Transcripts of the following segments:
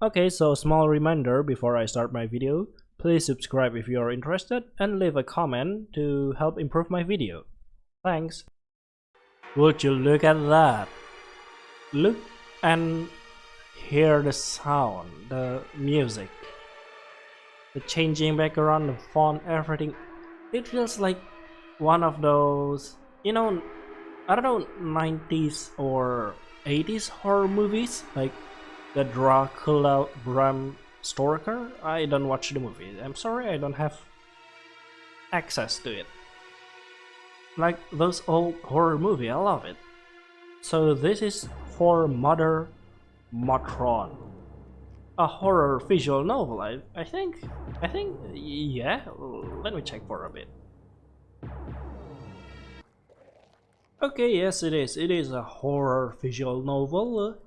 Okay, so small reminder before I start my video, please subscribe if you are interested and leave a comment to help improve my video. Thanks. Would you look at that? Look and hear the sound, the music, the changing background, the font, everything. It feels like one of those, I don't know, 90s or 80s horror movies, like the Dracula Bram Stoker. I don't watch the movie. I'm sorry, I don't have access to it. Like those old horror movie, I love it. So this is for Mother Matron, a horror visual novel. I think, yeah. Let me check for a bit. Okay, yes, it is. It is a horror visual novel.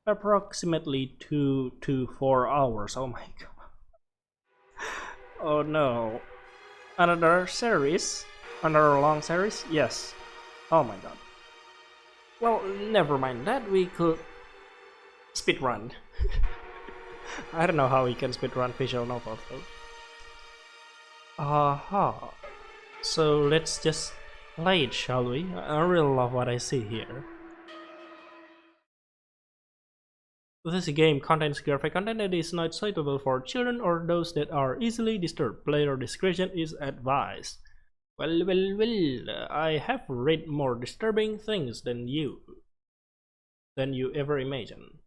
Approximately 2 to 4 hours. Oh my god. Oh no. Another series? Another long series? Yes. Oh my god. Well, never mind that. We could speedrun. I don't know how we can speedrun visual novels though. Aha. So let's just play it, shall we? I really love what I see here. This game contains graphic content that is not suitable for children or those that are easily disturbed. Player discretion is advised. Well, I have read more disturbing things than you ever imagined.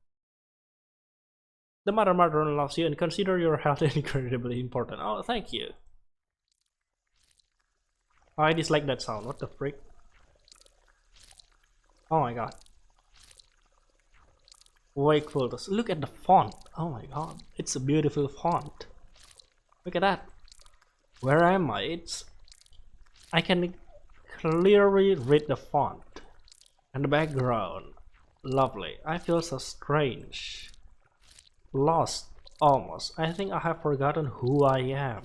The Mother Matron loves you and consider your health incredibly important. Oh, thank you. I dislike that sound. What the frick? Oh my god. Wakefulness. Look at the font. Oh my god. It's a beautiful font. Look at that. Where am I? I can clearly read the font. And the background. Lovely. I feel so strange. Lost. Almost. I think I have forgotten who I am.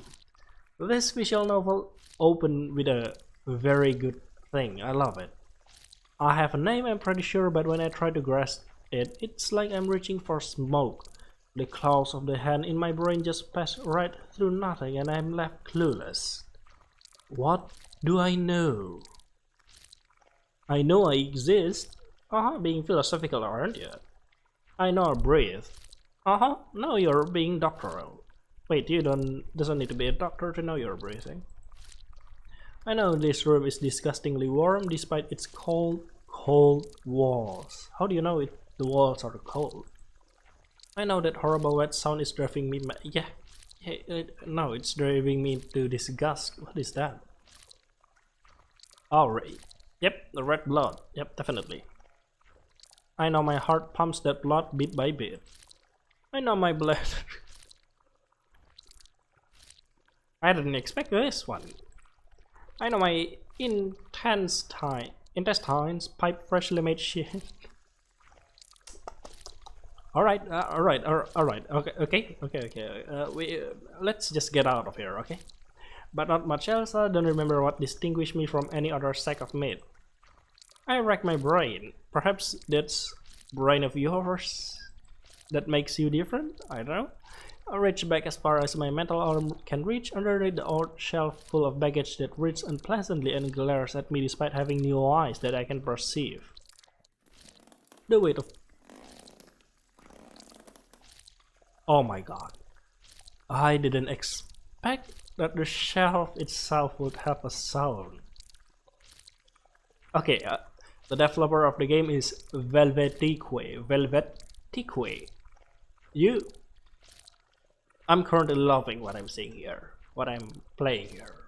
This visual novel opened with a very good thing. I love it. I have a name, I'm pretty sure, but when I try to grasp it, it's like I'm reaching for smoke. The claws of the hand in my brain just pass right through nothing and I'm left clueless. What do I know? I know I exist. Being philosophical, aren't you? I know I breathe. No, you're being doctoral. Wait, you doesn't need to be a doctor to know you're breathing. I know this room is disgustingly warm despite its cold walls. How do you know the walls are cold? I know that horrible wet sound is driving me no, it's driving me to disgust. What is that? Oh, right. Yep, the red blood. Yep, definitely. I know my heart pumps that blood bit by bit. I know my blood. I didn't expect this one. I know my intestines pipe freshly made shit. Alright, okay. Let's just get out of here, okay? But not much else. I don't remember what distinguished me from any other sack of meat. I rack my brain. Perhaps that's brain of yours that makes you different? I don't know. I reach back as far as my mental arm can reach underneath the old shelf full of baggage that reads unpleasantly and glares at me despite having new eyes that I can perceive. The weight of... Oh my god. I didn't expect that the shelf itself would have a sound. Okay, the developer of the game is Velvetique. I'm currently loving what I'm seeing here, what I'm playing here.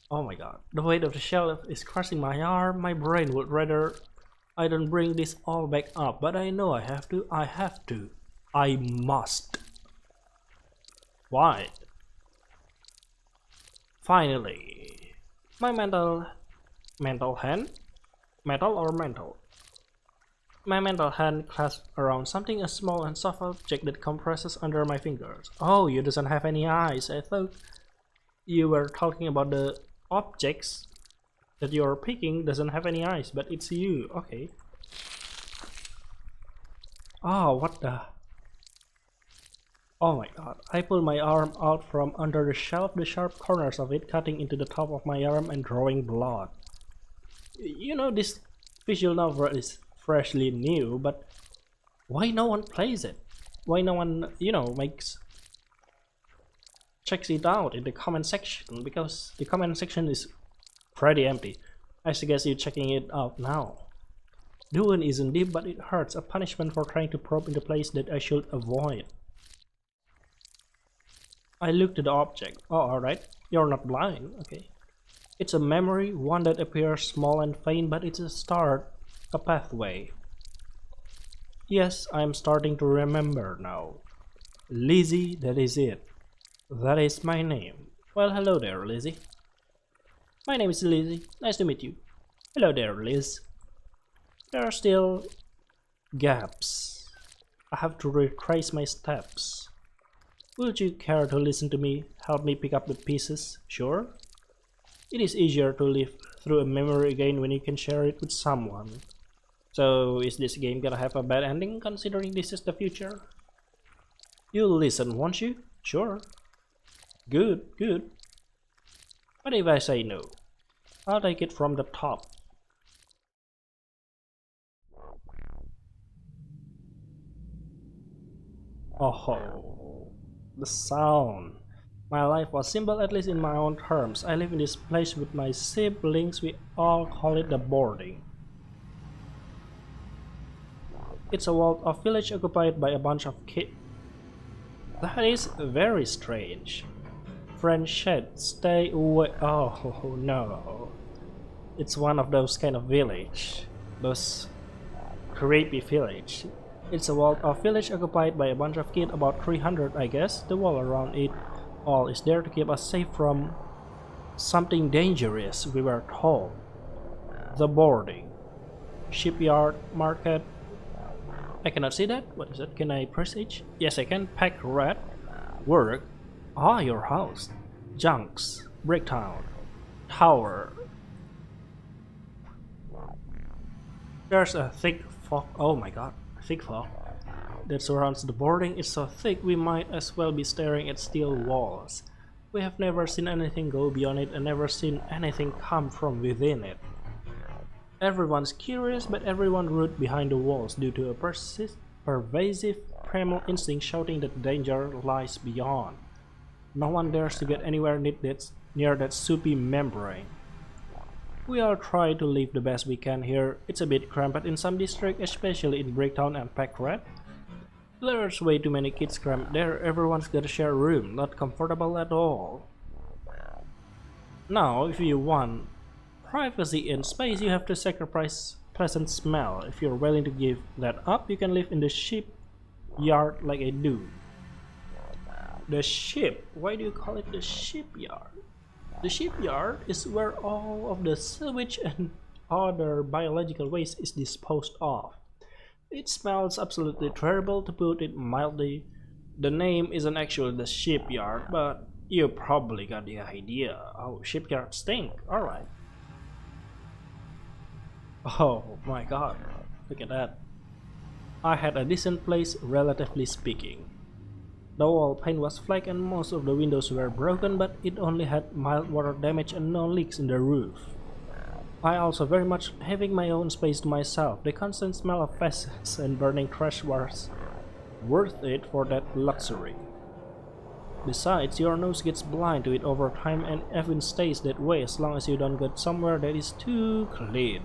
Oh my god, the weight of the shelf is crushing my arm. My brain would rather I don't bring this all back up, but I know I have to. I must. Why? Finally, my mental hand? Metal or mental? My mental hand clasped around something, a small and soft object that compresses under my fingers. Oh, you doesn't have any eyes. I thought you were talking about the objects that you're picking doesn't have any eyes, but it's you. Okay. Oh, what the... Oh my god. I pulled my arm out from under the shelf, the sharp corners of it cutting into the top of my arm and drawing blood. You know, this visual novel is freshly new, but why no one plays it? Why no one, checks it out in the comment section? Because the comment section is pretty empty. I suggest you checking it out now. The wound isn't deep, but it hurts, a punishment for trying to probe into place that I should avoid. I looked at the object. Oh, alright. You're not blind. Okay. It's a memory, one that appears small and faint, but it's a start, a pathway. Yes, I'm starting to remember now. Lizzie, that is it. That is my name. Well, hello there, Lizzie. My name is Lizzie. Nice to meet you. Hello there, Liz. There are still gaps. I have to retrace my steps. Would you care to listen to me, help me pick up the pieces? Sure? It is easier to live through a memory again when you can share it with someone. So, is this game gonna have a bad ending considering this is the future? You'll listen, won't you? Sure. Good, good. What if I say no? I'll take it from the top. Oh, the sound. My life was simple, at least in my own terms. I live in this place with my siblings. We all call it the boarding. It's a walled-off village occupied by a bunch of kids. That is very strange. Friend shed, stay away. Oh no. It's one of those kind of village. Those creepy village. It's a walled-off village occupied by a bunch of kids, about 300 I guess. The wall around it all is there to keep us safe from something dangerous, we were told. The boarding. Shipyard, market. I cannot see that. What is it? Can I press H? Yes, I can. Pack rat. Work. Ah, your house. Junks. Breakdown. Tower. There's a thick fog. Oh my god. Thick fog that surrounds the boarding. It's so thick we might as well be staring at steel walls. We have never seen anything go beyond it and never seen anything come from within it. Everyone's curious, but everyone rooted behind the walls due to a pervasive primal instinct shouting that danger lies beyond. No one dares to get anywhere near that soupy membrane. We all try to live the best we can here. It's a bit cramped in some districts, especially in Breakdown and Pack Rat. There's way too many kids cramped there. Everyone's got to share a room, not comfortable at all. Now, if you want privacy and space, you have to sacrifice pleasant smell. If you're willing to give that up, you can live in the shipyard like I do. The ship? Why do you call it the shipyard? The shipyard is where all of the sewage and other biological waste is disposed of. It smells absolutely terrible, to put it mildly. The name isn't actually the shipyard, but you probably got the idea. Oh, shipyard stink. Alright. Oh my god, look at that. I had a decent place, relatively speaking. The wall paint was flaked and most of the windows were broken, but it only had mild water damage and no leaks in the roof. I also very much having my own space to myself. The constant smell of feces and burning trash was worth it for that luxury. Besides, your nose gets blind to it over time and even stays that way as long as you don't get somewhere that is too clean.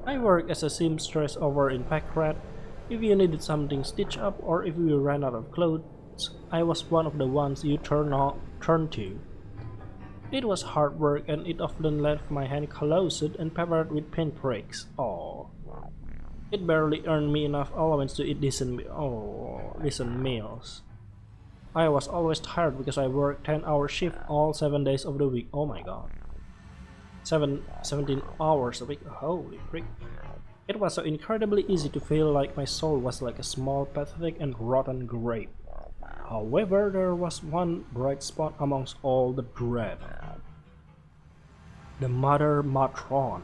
I work as a seamstress over in Pack Rat. If you needed something stitched up or if you ran out of clothes, I was one of the ones you turn to. It was hard work and it often left my hand calloused and peppered with pinpricks. Oh, it barely earned me enough allowance to eat decent meals. I was always tired because I worked 10-hour shift all 7 days of the week. Oh my god. 17 hours a week. Holy frick. It was so incredibly easy to feel like my soul was like a small, pathetic and rotten grape. However, there was one bright spot amongst all the dread. The mother Matron.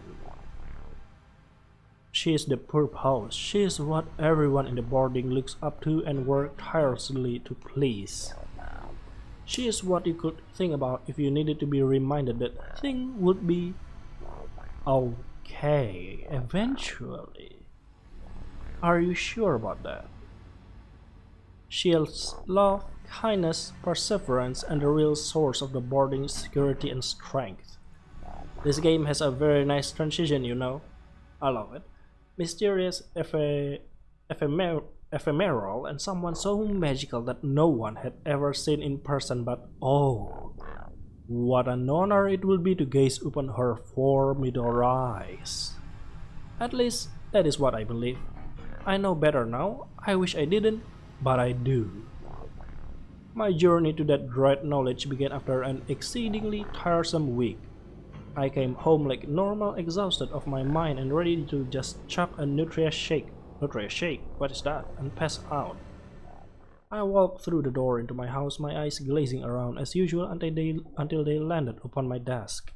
She is the purpose. She is what everyone in the boarding looks up to and works tirelessly to please. She is what you could think about if you needed to be reminded that things would be okay eventually. Are you sure about that? Shield's love, kindness, perseverance, and the real source of the boarding's security and strength. This game has a very nice transition, you know. I love it. Mysterious, ephemeral, and someone so magical that no one had ever seen in person, but oh, what an honor it will be to gaze upon her formidable eyes. At least, that is what I believe. I know better now. I wish I didn't, but I do. My journey to that dread knowledge began after an exceedingly tiresome week. I came home like normal, exhausted of my mind and ready to just chop a Nutria shake. Nutria shake? What is that? And pass out. I walked through the door into my house, my eyes glazing around as usual until they landed upon my desk.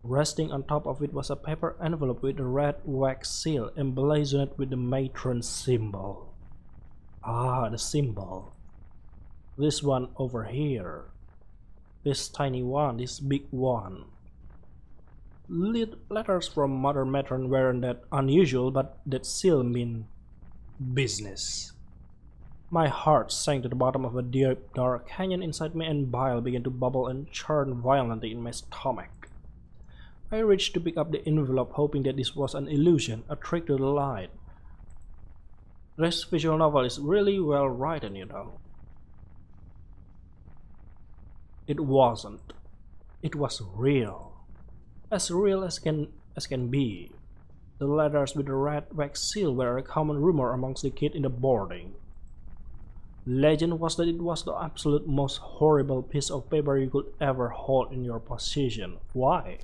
Resting on top of it was a paper envelope with a red wax seal emblazoned with the Matron symbol. Ah, the symbol. This one over here. This tiny one, this big one. Letters from Mother Matron weren't that unusual, but that seal mean business. My heart sank to the bottom of a deep, dark canyon inside me, and bile began to bubble and churn violently in my stomach. I reached to pick up the envelope, hoping that this was an illusion, a trick to the light. This visual novel is really well written, you know. It wasn't. It was real. As real as can be. The letters with the red wax seal were a common rumor amongst the kids in the boarding. Legend was that it was the absolute most horrible piece of paper you could ever hold in your possession. Why?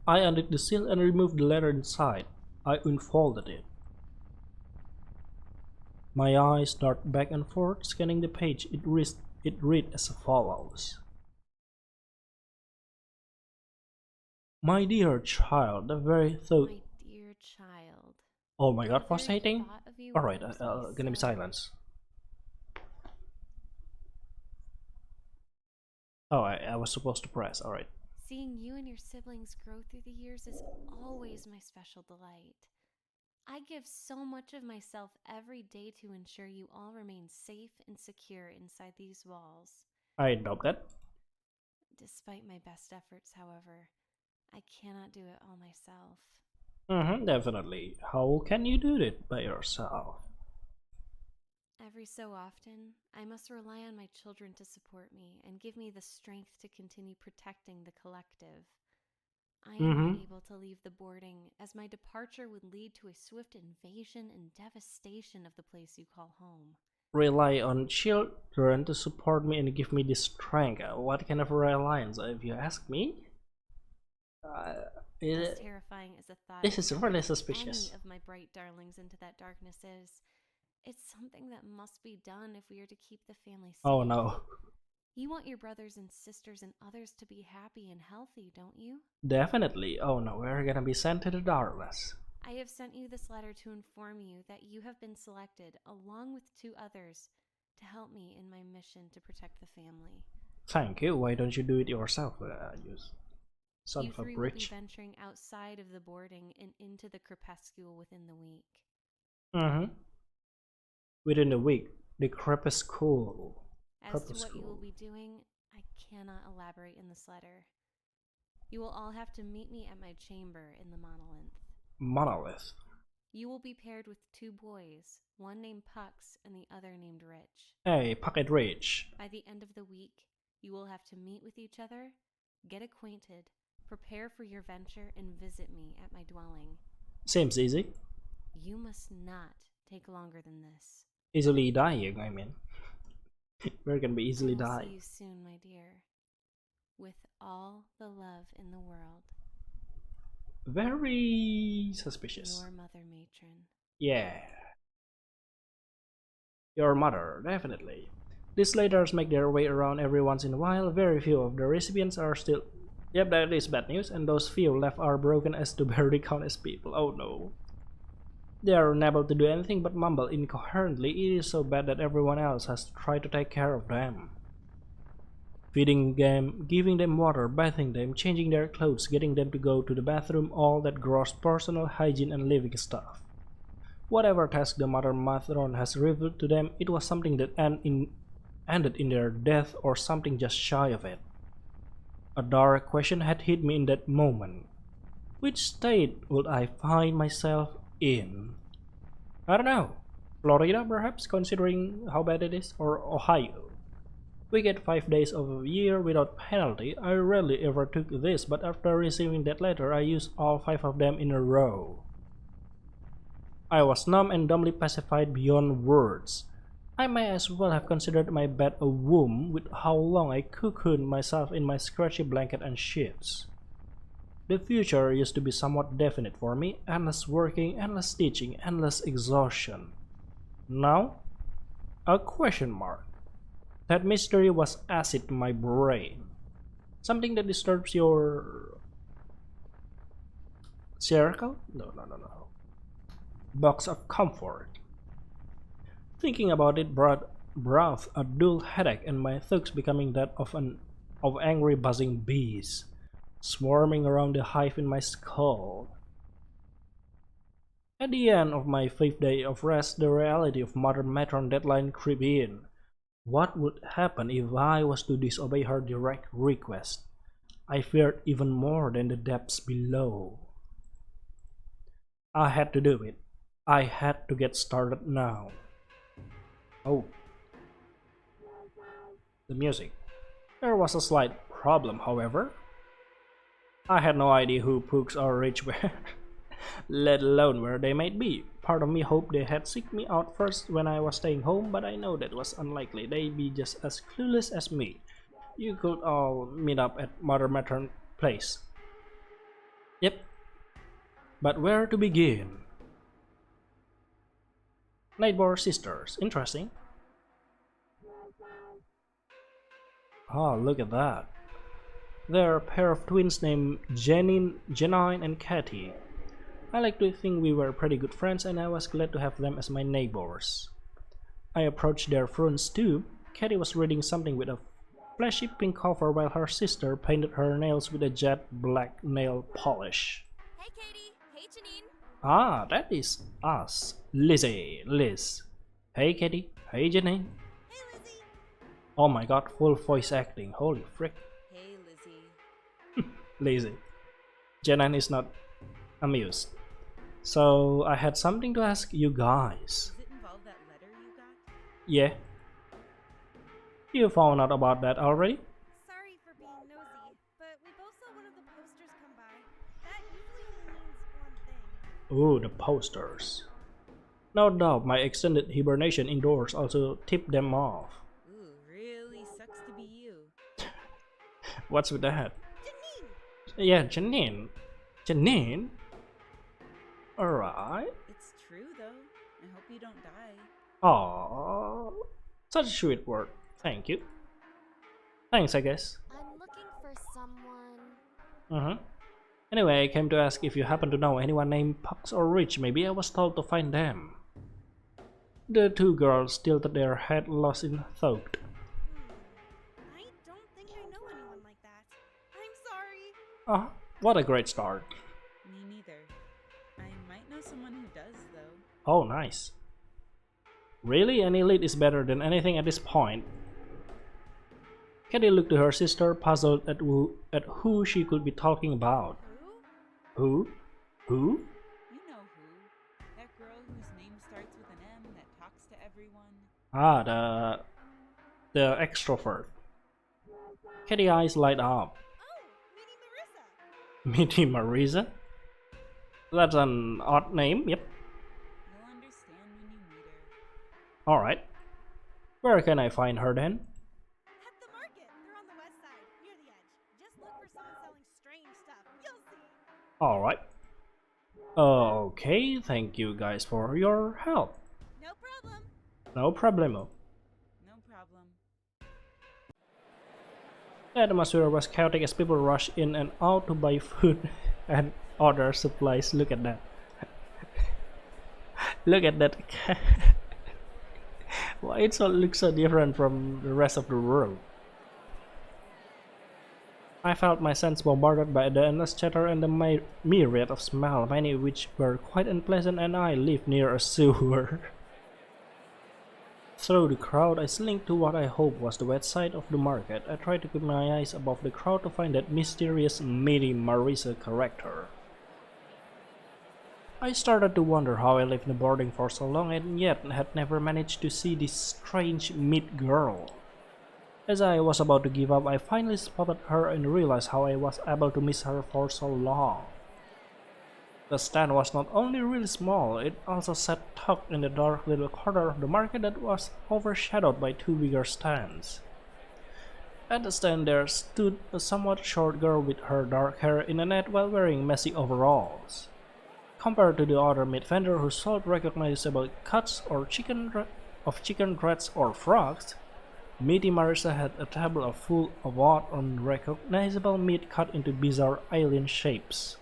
I undid the seal and removed the letter inside. I unfolded it. My eyes darted back and forth, scanning the page. It read as follows. My dear child, the very thought. My dear child. Oh my god, The what's very happening? thought of you Alright, warms me gonna be so. silence. Oh, I was supposed to press, alright. Seeing you and your siblings grow through the years is always my special delight. I give so much of myself every day to ensure you all remain safe and secure inside these walls. I doubt that. Despite my best efforts, however, I cannot do it all myself. Definitely. How can you do it by yourself? Every so often, I must rely on my children to support me and give me the strength to continue protecting the collective. I am unable to leave the boarding, as my departure would lead to a swift invasion and devastation of the place you call home. Rely on children to support me and give me the strength. What kind of reliance, if you ask me? As terrifying as the thought This of is sending really suspicious. any of my bright darlings into that darkness is, it's something that must be done if we are to keep the family safe. Oh no. You want your brothers and sisters and others to be happy and healthy, don't you? Definitely. Oh no, we're gonna be sent to the darkness. I have sent you this letter to inform you that you have been selected, along with 2 others, to help me in my mission to protect the family. Thank you. Why don't you do it yourself? You son You of a 3 will be bitch. venturing outside of the boarding and into the crepuscule within the week. Within the week, the crepuscule. As to what you will be doing, I cannot elaborate in this letter. You will all have to meet me at my chamber in the Monolith. You will be paired with 2 boys, one named Pux and the other named Rich. Hey, Pocket Rich. By the end of the week, you will have to meet with each other, get acquainted, prepare for your venture, and visit me at my dwelling. Seems easy. You must not take longer than this. Easily dying, I mean. We're gonna be easily I will dying. see you soon, my dear. With all the love in the world. Very suspicious. Your mother, Matron. Yeah. Your mother, definitely. These letters make their way around every once in a while. Very few of the recipients are still Yep, that is bad news, and those few left are broken as to barely count as people. Oh no. They are unable to do anything but mumble incoherently. It is so bad that everyone else has to try to take care of them. Feeding them, giving them water, bathing them, changing their clothes, getting them to go to the bathroom, all that gross personal hygiene and living stuff. Whatever task the mother Matron has revealed to them, it was something that ended in their death or something just shy of it. A dark question had hit me in that moment. Which state would I find myself in? I don't know. Florida, perhaps, considering how bad it is, or Ohio. We get 5 days of a year without penalty. I rarely ever took this, but after receiving that letter, I used all 5 of them in a row. I was numb and dumbly pacified beyond words. I may as well have considered my bed a womb with how long I cocooned myself in my scratchy blanket and sheets. The future used to be somewhat definite for me, endless working, endless teaching, endless exhaustion. Now, a question mark. That mystery was acid to my brain. Something that disturbs your circle? No. Box of comfort. Thinking about it brought a dull headache and my thoughts becoming that of angry buzzing bees, swarming around the hive in my skull. At the end of my 5th day of rest, the reality of Mother Matron deadline crept in. What would happen if I was to disobey her direct request? I feared even more than the depths below. I had to do it. I had to get started now. Oh, the music. There was a slight problem, however. I had no idea who Pooks or Rich were, let alone where they might be. Part of me hoped they had seeked me out first when I was staying home, but I know that was unlikely. They'd be just as clueless as me. You could all meet up at Mother Matron place. Yep. But where to begin? Neighbor sisters. Interesting. Oh, look at that. They're a pair of twins named Janine and Katie. I like to think we were pretty good friends and I was glad to have them as my neighbors. I approached their front stoop. Katie was reading something with a flashy pink cover while her sister painted her nails with a jet black nail polish. Hey, Katie. Hey, Janine. Ah, that is us. Liz. Hey Katie. Hey Janine. Hey, Lizzie. Oh my god, full voice acting. Holy frick. Hey, Lizzie. Lazy. Janine is not amused. So I had something to ask you guys. Does it involve that letter you got? Yeah. You found out about that already? Sorry for being nosy, but we both saw one of the posters come by. That usually only means one thing. Ooh, the posters. No doubt my extended hibernation indoors also tipped them off. Ooh, really sucks to be you. What's with that? Janine! Yeah, Janine? Alright. It's true, though. I hope you don't die. Aww. Such a sweet word. Thank you. Thanks, I guess. I'm looking for someone. Anyway, I came to ask if you happen to know anyone named Pucks or Rich. Maybe I was told to find them. The two girls tilted their head, lost in thought. I don't think I know anyone like that. I'm sorry. Ah, what a great start. Me neither. I might know someone who does, though. Oh, nice. Really? Any lead is better than anything at this point. Katie looked to her sister, puzzled at who she could be talking about. Who? Who? You know who. That girl whose name starts with an M that talks to everyone. Ah, the extrovert. Katie's eyes light up. Oh, meeting Marissa. Meeting Marisa? That's an odd name, yep. You'll understand when you meet her. Alright. Where can I find her then? At the market. They're on the west side, near the edge. Just look for someone selling strange stuff. You'll see. Alright. Okay, thank you guys for your help. No problem. No problemo. No problem. The atmosphere was chaotic as people rushed in and out to buy food and other supplies. Look at that. Look at that. Why it looks so different from the rest of the world? I felt my sense bombarded by the endless chatter and the myriad of smells, many of which were quite unpleasant, and I lived near a sewer. Through the crowd, I slinked to what I hoped was the west side of the market. I tried to keep my eyes above the crowd to find that mysterious Midi Marisa character. I started to wonder how I lived in boarding for so long and yet had never managed to see this strange mid girl. As I was about to give up, I finally spotted her and realized how I was able to miss her for so long. The stand was not only really small, it also sat tucked in the dark little corner of the market that was overshadowed by two bigger stands. At the stand there stood a somewhat short girl with her dark hair in a net while wearing messy overalls. Compared to the other meat vendor who sold recognizable cuts or chicken dreads or frogs, Meaty Marisa had a table full of odd, unrecognizable meat cut into bizarre alien shapes.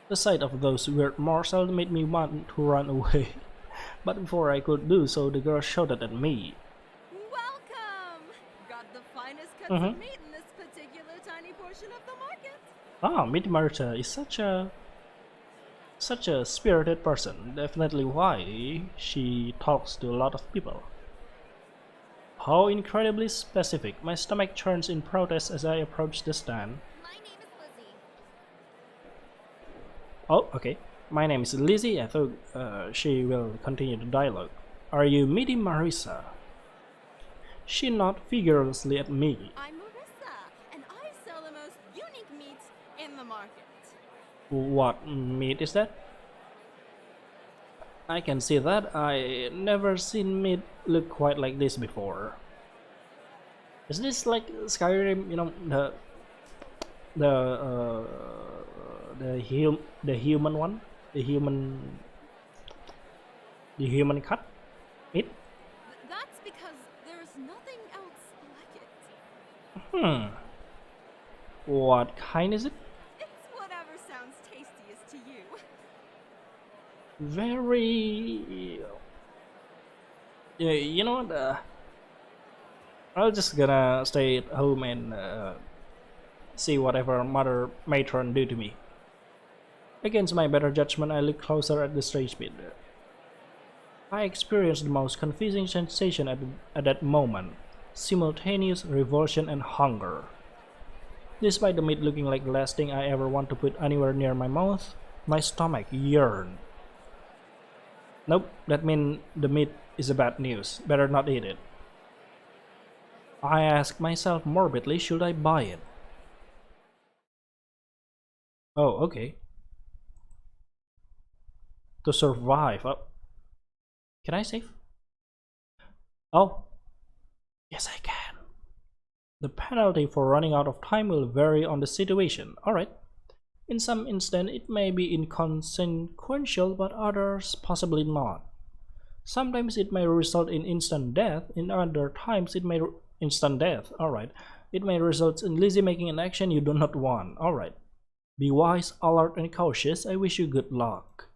The sight of those weird morsels made me want to run away, but before I could do so, the girl shouted at me. Welcome! Got the finest cuts of meat in this particular tiny portion of the market. Ah, Meaty Marisa is such a spirited person. Definitely why she talks to a lot of people. How incredibly specific. My stomach churns in protest as I approach the stand. My name is Lizzie. Oh, okay. My name is Lizzie. I thought she will continue the dialogue. Are you Meaty Marisa? She nodded vigorously at me. I'm Marissa, and I sell the most unique meats in the market. What meat is that? I can see that. I never seen meat look quite like this before. Is this like Skyrim? You know, the human one, the human cut meat. That's because there's nothing else like it. What kind is it? It's whatever sounds tastiest to you. Very. You know what? I'm just gonna stay at home and see whatever Mother Matron do to me. Against my better judgment, I look closer at the strange meat. I experienced the most confusing sensation at that moment: simultaneous revulsion and hunger. Despite the meat looking like the last thing I ever want to put anywhere near my mouth, my stomach yearned. Nope, that means the meat is a bad news. Better not eat it. I asked myself morbidly, should I buy it? Oh, okay. To survive. Oh. Can I save? Oh. Yes, I can. The penalty for running out of time will vary on the situation. Alright. In some instances, it may be inconsequential, but others possibly not. Sometimes it may result in instant death. In other times, it may instant death. Alright. It may result in Lizzie making an action you do not want. Alright. Be wise, alert, and cautious. I wish you good luck.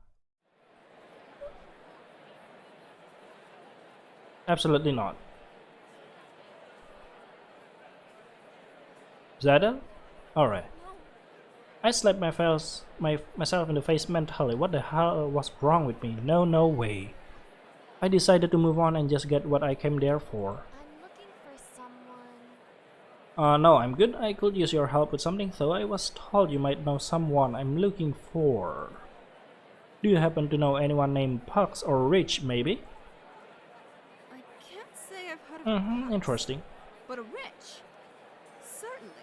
Absolutely not. Zadel? Alright. I slapped myself in the face mentally. What the hell was wrong with me? No way. I decided to move on and just get what I came there for. I'm looking for someone. No, I'm good. I could use your help with something, though. I was told you might know someone I'm looking for. Do you happen to know anyone named Pucks or Rich, maybe? I can't say I've heard of Pucks, Interesting. but a rich. Certainly.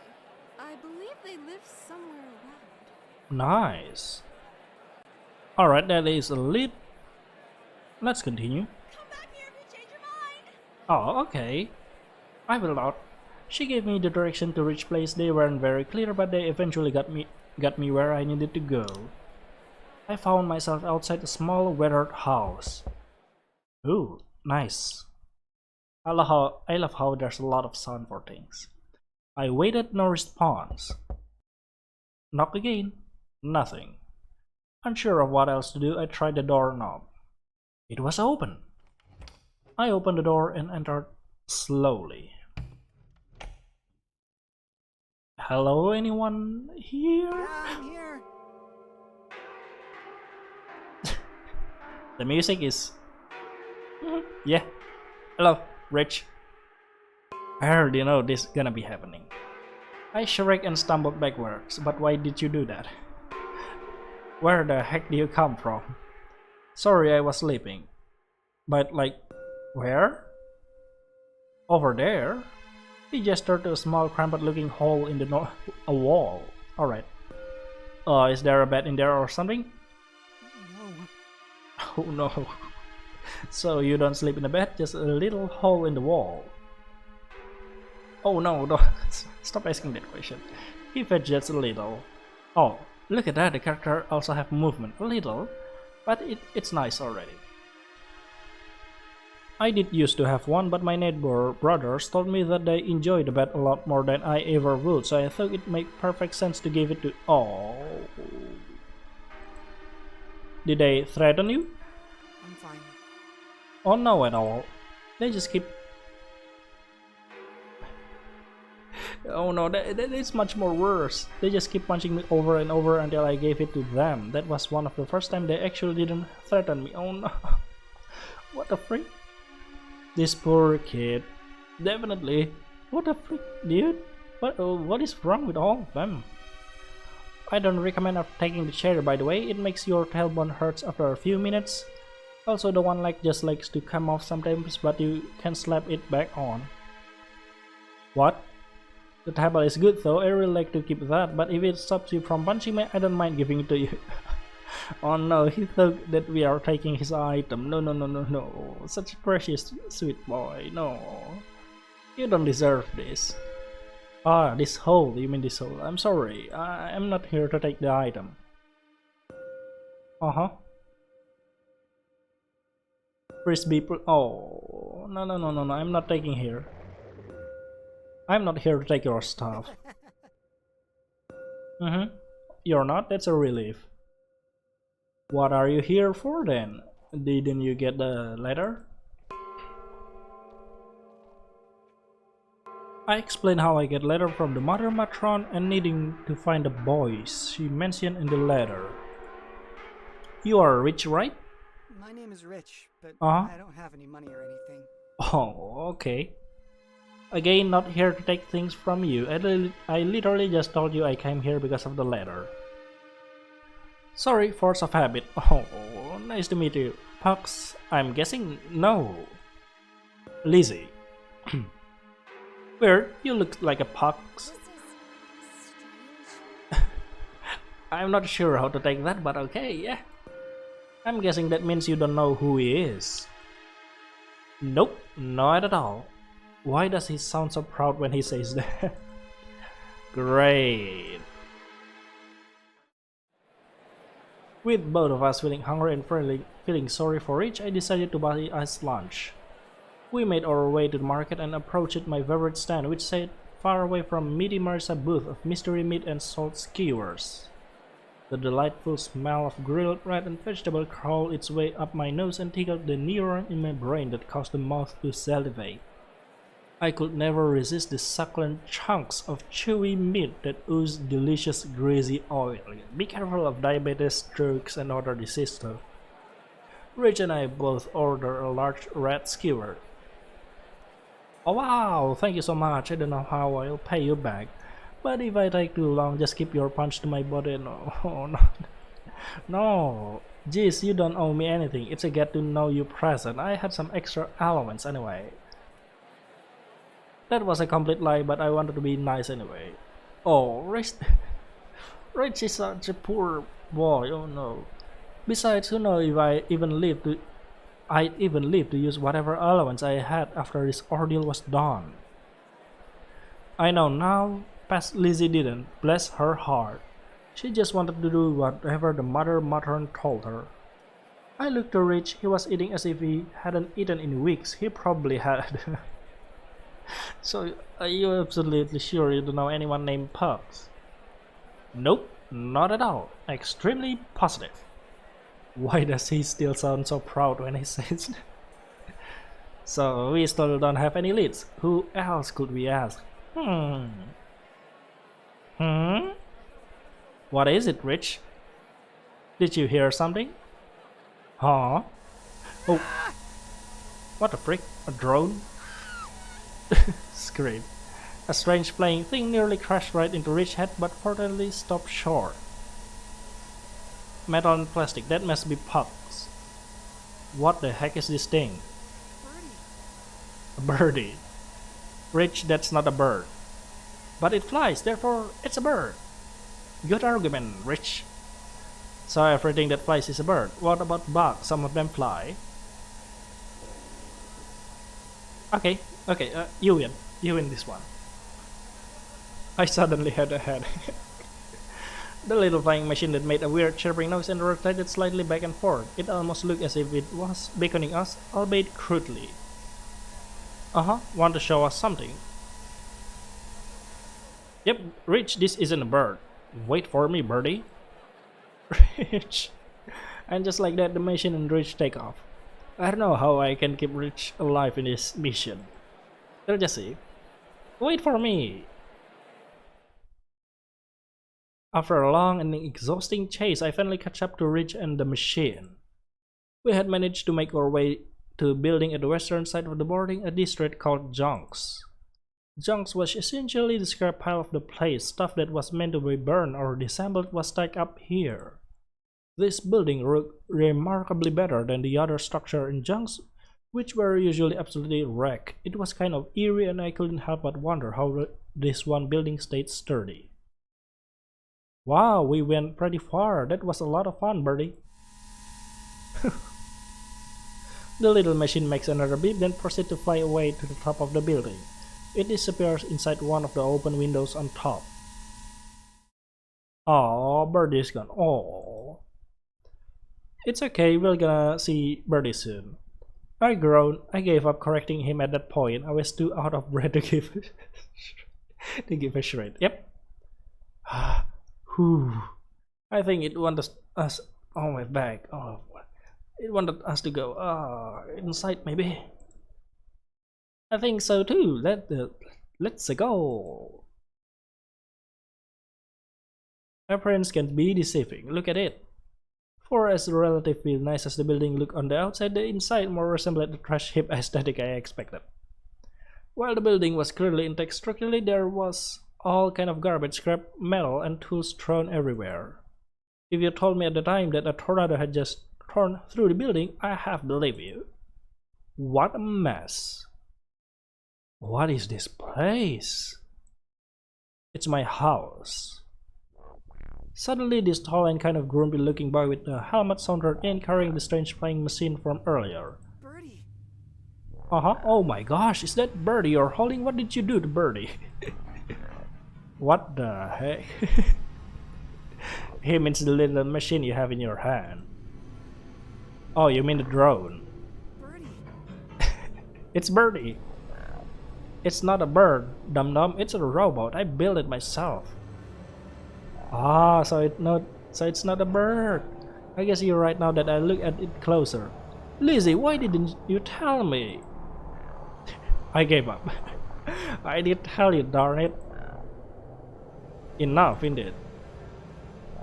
I believe they live somewhere around. Nice. Alright, that is a lead. Let's continue. Come back here if you change your mind. Oh, okay. I will not. She gave me the direction to reach place. They weren't very clear, but they eventually got me where I needed to go. I found myself outside a small weathered house. Ooh, nice. I love how there's a lot of sound for things. I waited, no response. Knock again. Nothing. Unsure of what else to do, I tried the doorknob. It was open. I opened the door and entered slowly. Hello, anyone here? Yeah, I'm here. The music is... Yeah. Hello, Rich. I heard you know this gonna be happening. I shrieked and stumbled backwards, but why did you do that? Where the heck do you come from? Sorry, I was sleeping. But like, where? Over there? He gestured to a small cramped looking hole in the a wall. Alright. Is there a bed in there or something? No. Oh no. So you don't sleep in a bed, just a little hole in the wall. Oh no, no. Stop asking that question. He fidgets a little. Oh, look at that, the character also have movement. A little, but it's nice already. I did used to have one, but my neighbor brothers told me that they enjoy the bed a lot more than I ever would, so I thought it made perfect sense to give it to... Oh. Did they threaten you? I'm fine. Oh no at all. They just keep... Oh no, that is much more worse. They just keep punching me over and over until I gave it to them. That was one of the first time they actually didn't threaten me. Oh no. What the freak? This poor kid. Definitely. What the freak, dude? What is wrong with all of them? I don't recommend taking the chair, by the way. It makes your tailbone hurts after a few minutes. Also, the one leg just likes to come off sometimes, but you can slap it back on. What? The table is good though, I really like to keep that, but if it stops you from punching me, I don't mind giving it to you. Oh no, he thought that we are taking his item. No, no, no, no, no. Such a precious, sweet boy. No. You don't deserve this. Ah, this hole. You mean this hole. I'm sorry. I'm not here to take the item. Uh-huh. Frisbee. Oh. No, no, no, no, no. I'm not taking here. I'm not here to take your stuff. You're not? That's a relief. What are you here for then? Didn't you get the letter? I explained how I get letter from the mother Matron and needing to find the boys she mentioned in the letter. You are rich, right? My name is Rich, but Uh-huh. I don't have any money or anything. Oh, okay. Again, not here to take things from you. I literally just told you I came here because of the letter. Sorry, force of habit. Oh, nice to meet you. Pucks, I'm guessing no. Lizzie. Weird, you look like a Pucks. This is strange. I'm not sure how to take that, but okay, yeah. I'm guessing that means you don't know who he is. Nope, not at all. Why does he sound so proud when he says that? Great. With both of us feeling hungry and feeling sorry for Rich, I decided to buy us lunch. We made our way to the market and approached my favorite stand, which sat far away from Meaty Marissa booth of mystery meat and salt skewers. The delightful smell of grilled red and vegetable crawled its way up my nose and tickled the neuron in my brain that caused the mouth to salivate. I could never resist the succulent chunks of chewy meat that oozed delicious greasy oil. Be careful of diabetes, strokes, and other diseases though. Rich and I both ordered a large red skewer. Oh wow, thank you so much. I don't know how I'll pay you back. But if I take too long, just keep your punch to my body. No, oh, no. No. Jeez, you don't owe me anything. It's a get to know you present. I had some extra allowance anyway. That was a complete lie, but I wanted to be nice anyway. Oh, Rich is such a poor boy, oh no. Besides, who knows if I'd even live to use whatever allowance I had after this ordeal was done. I know now, past Lizzie didn't, bless her heart. She just wanted to do whatever the mother Matron told her. I looked to Rich. He was eating as if he hadn't eaten in weeks. He probably had. So, are you absolutely sure you don't know anyone named Pugs? Nope, not at all. Extremely positive. Why does he still sound so proud when he says that? So, we still don't have any leads. Who else could we ask? Hmm. What is it, Rich? Did you hear something? Huh? Oh. What the frick? A drone? Scream. A strange flying thing nearly crashed right into Rich's head but fortunately stopped short. Metal and plastic, that must be pucks. What the heck is this thing? A birdie. Rich, that's not a bird. But it flies, therefore it's a bird. Good argument, Rich. So everything that flies is a bird. What about bugs? Some of them fly. Okay, you win. You win this one. I suddenly had a headache. The little flying machine that made a weird chirping noise and rotated slightly back and forth. It almost looked as if it was beckoning us, albeit crudely. Want to show us something? Yep, Rich, this isn't a bird. Wait for me, birdie. Rich. And just like that, the machine and Rich take off. I don't know how I can keep Rich alive in this mission. They'll just see. Wait for me. After a long and exhausting chase, I finally catch up to Rich and the machine. We had managed to make our way to a building at the western side of the boarding, a district called Junks. Junks was essentially the scrap pile of the place. Stuff that was meant to be burned or disassembled was stacked up here. This building looked remarkably better than the other structure in Junks, which were usually absolutely wrecked. It was kind of eerie and I couldn't help but wonder how this one building stayed sturdy. Wow, we went pretty far. That was a lot of fun, birdie. The little machine makes another beep, then proceeds to fly away to the top of the building. It disappears inside one of the open windows on top. Oh, birdie's gone. Oh. It's okay, we're gonna see birdie soon. I groaned. I gave up correcting him at that point. I was too out of breath to give a shred. Yep. Whew. I think it wanted us. Oh, my back. Oh, it wanted us to go inside maybe. I think so too. Let's go. Appearance can be deceiving. Look at it. For as relatively nice as the building looked on the outside, the inside more resembled the trash heap aesthetic I expected. While the building was clearly intact structurally, there was all kind of garbage, scrap, metal, and tools thrown everywhere. If you told me at the time that a tornado had just torn through the building, I have believed you. What a mess. What is this place? It's my house. Suddenly, this tall and kind of grumpy-looking boy with a helmet sauntered in, carrying the strange flying machine from earlier. Birdie. Oh my gosh, is that Birdie you're holding? What did you do to Birdie? What the heck? He means the little machine you have in your hand. Oh, you mean the drone? Birdie. It's Birdie. It's not a bird, dum-dum. It's a robot. I built it myself. So it's not a bird. I guess you're right now that I look at it closer. Lizzie, why didn't you tell me? I gave up. I did tell you, darn it. Enough, indeed.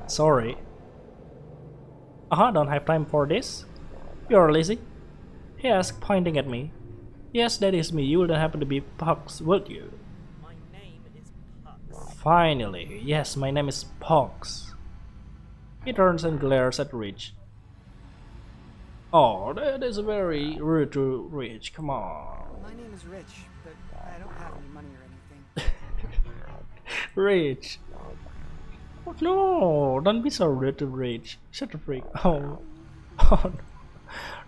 Sorry. Don't have time for this. You're Lizzie? He asked, pointing at me. Yes, that is me. You wouldn't happen to be Pucks, would you? My name is Pucks. Finally, yes, my name is Pucks. He turns and glares at Rich. Oh, that is very rude to Rich. Come on. My name is Rich, but I don't have any money or anything. Rich. Oh, no, don't be so rude to Rich. Shut the freak. Oh,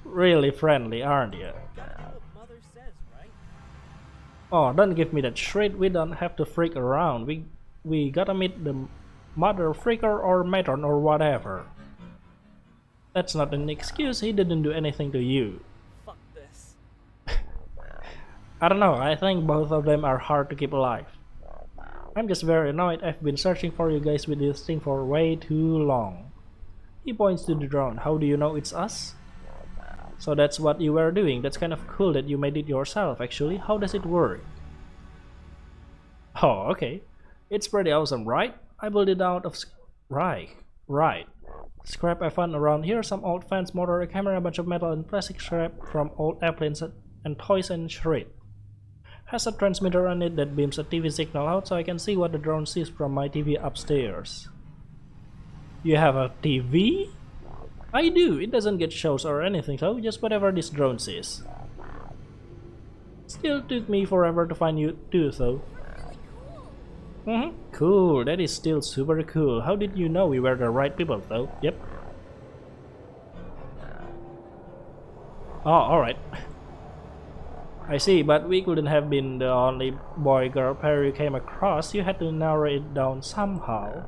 really friendly, aren't you? Gotta do what Mother says, right? Oh, don't give me that shit. We don't have to freak around. We gotta meet the mother freaker or Matron or whatever. That's not an excuse. He didn't do anything to you. Fuck this. I don't know, I think both of them are hard to keep alive. I'm just very annoyed. I've been searching for you guys with this thing for way too long. He points to the drone. How do you know it's us? So that's what you were doing. That's kind of cool that you made it yourself, actually. How does it work? Oh, okay. It's pretty awesome, right? I built it out of... Right. Scrap I found around here, some old fence motor, a camera, a bunch of metal and plastic scrap from old airplanes and toys and shred. Has a transmitter on it that beams a TV signal out so I can see what the drone sees from my TV upstairs. You have a TV? I do. It doesn't get shows or anything, so just whatever this drone sees. Still took me forever to find you too, though. Cool, that is still super cool. How did you know we were the right people, though? Yep. Oh, alright. I see, but we couldn't have been the only boy-girl pair you came across. You had to narrow it down somehow.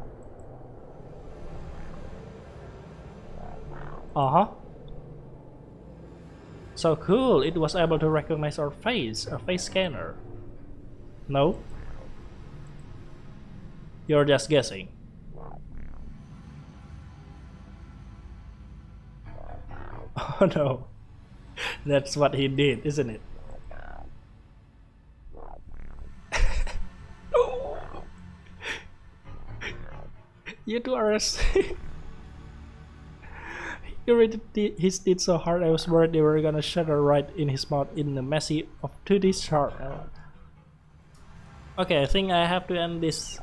So cool, it was able to recognize our face, a face scanner. No? You're just guessing. Oh no. That's what he did, isn't it? You two are He really his teeth so hard I was worried they were gonna shatter right in his mouth in the messy of 2D sharp. Okay, I think I have to end this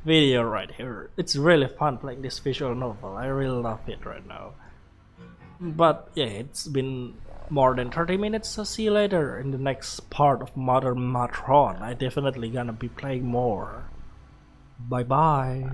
video right here. It's really fun playing this visual novel. I really love it right now. But yeah, it's been more than 30 minutes, so see you later in the next part of Matron. I definitely gonna be playing more. Bye bye.